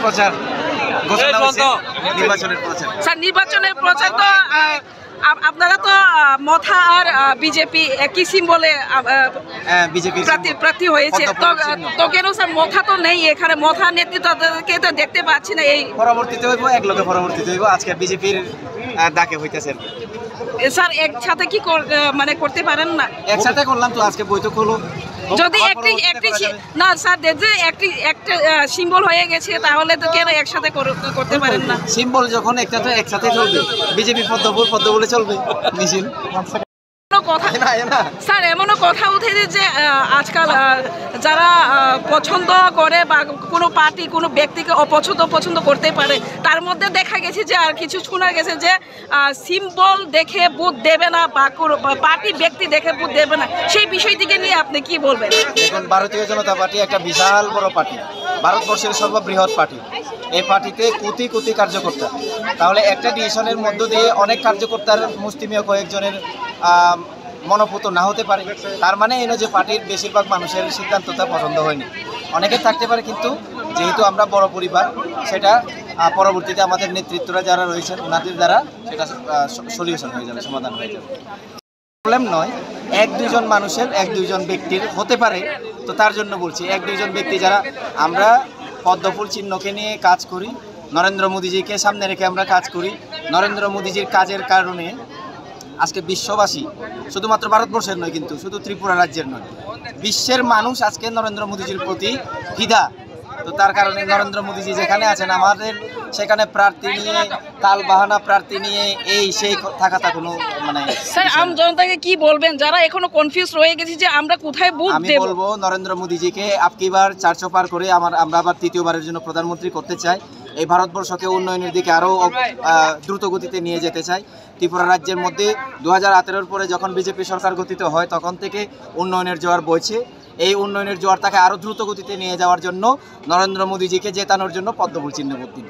প্রচার ঘোষণা হয়েছে, নির্বাচনের প্রচার। স্যার নির্বাচনের প্রচার তো আপনারা তো মথা আর বিজেপি একই সিম্বলে বিজেপি প্রার্থী হয়েছে, তো কেন স্যার মথা তো নেই এখানে, মথা নেতৃত্বকে তো দেখতে পাচ্ছি না। এই পরবর্তীতে হইব, এক লোকে পরবর্তীতে হইব, আজকে বিজেপির ডাকে হইতেছে। স্যার একসাথে কি মানে করতে পারেন না? একসাথে করলাম তো, আজকে বৈঠক হলো। যদি একটি না স্যার যে একটা সিম্বল হয়ে গেছে, তাহলে তো কেন একসাথে করতে পারেন না? সিম্বল যখন একটা তো একসাথে চলবে, বিজেপি পদ্ম বলে চলবে মিছিল। কথা স্যার এমনও কথা উঠেছে যে আজকাল যারা পছন্দ করে বা কোনো পার্টি কোনো ব্যক্তিকে পছন্দ করতে পারে, তার মধ্যে দেখা গেছে যে আর কিছু শোনা গেছে যে সিম্বল দেখে ভোট দেবে না বা কোনো পার্টি ব্যক্তি দেখে ভোট দেবে না। সেই বিষয়টিকে নিয়ে আপনি কি বলবেন? এখন ভারতীয় জনতা পার্টি একটা বিশাল বড় পার্টি, ভারতবর্ষের সর্ববৃহৎ পার্টি। এই পার্টিতে কোটি কোটি কার্যকর্তা, তাহলে একটা ডিসিশনের মধ্য দিয়ে অনেক কার্যকর্তার মুষ্টিমেয় কয়েকজনের মনোপুত না হতে পারে। তার মানে এই নয় যে পার্টির বেশিরভাগ মানুষের সিদ্ধান্তটা পছন্দ হয়নি। অনেকে থাকতে পারে, কিন্তু যেহেতু আমরা বড় পরিবার, সেটা পরবর্তীতে আমাদের নেতৃত্বরা যারা রয়েছেন ওনাদের দ্বারা সেটা সলিউশন হয়ে যাবে, সমাধান হয়ে যাবে। প্রবলেম নয়, এক দুইজন মানুষের, এক দুইজন ব্যক্তির হতে পারে। তো তার জন্য বলছি, এক দুইজন ব্যক্তি যারা, আমরা পদ্মফুল চিহ্নকে নিয়ে কাজ করি, নরেন্দ্র মোদীজিকে সামনে রেখে আমরা কাজ করি। নরেন্দ্র মোদীজির কাজের কারণে আজকে বিশ্ববাসী, শুধুমাত্র ভারতবর্ষের নয়, কিন্তু শুধু ত্রিপুরা রাজ্যের নয়, বিশ্বের মানুষ আজকে নরেন্দ্র মোদীজির প্রতি ফিদা। তো তার কারণে নরেন্দ্র মোদীজি যেখানে আছেন, আমাদের সেখানে প্রার্থী নিয়ে তাল বাহানা, প্রার্থী নিয়ে এই সেই থাকাটা কোনো মানে। স্যার আম জনতাকে কি বলবেন যারা এখনো কনফিউজ রয়ে গেছে যে আমরা কোথায় ভোট দেব? আমি বলবো নরেন্দ্র মোদীজিকে আপকিবার 400 পার করে আমরা আবার তৃতীয়বারের জন্য প্রধানমন্ত্রী করতে চাই। এই ভারতবর্ষকে উন্নয়নের দিকে আরও দ্রুত গতিতে নিয়ে যেতে চাই। ত্রিপুরা রাজ্যের মধ্যে 2018-র পরে যখন বিজেপি সরকার গঠিত হয়, তখন থেকে উন্নয়নের জোয়ার বইছে। এই উন্নয়নের জোয়ারটাকে আরও দ্রুত গতিতে নিয়ে যাওয়ার জন্য নরেন্দ্র মোদীজিকে জেতানোর জন্য পদ্মফুল চিহ্ন ভোট দিন।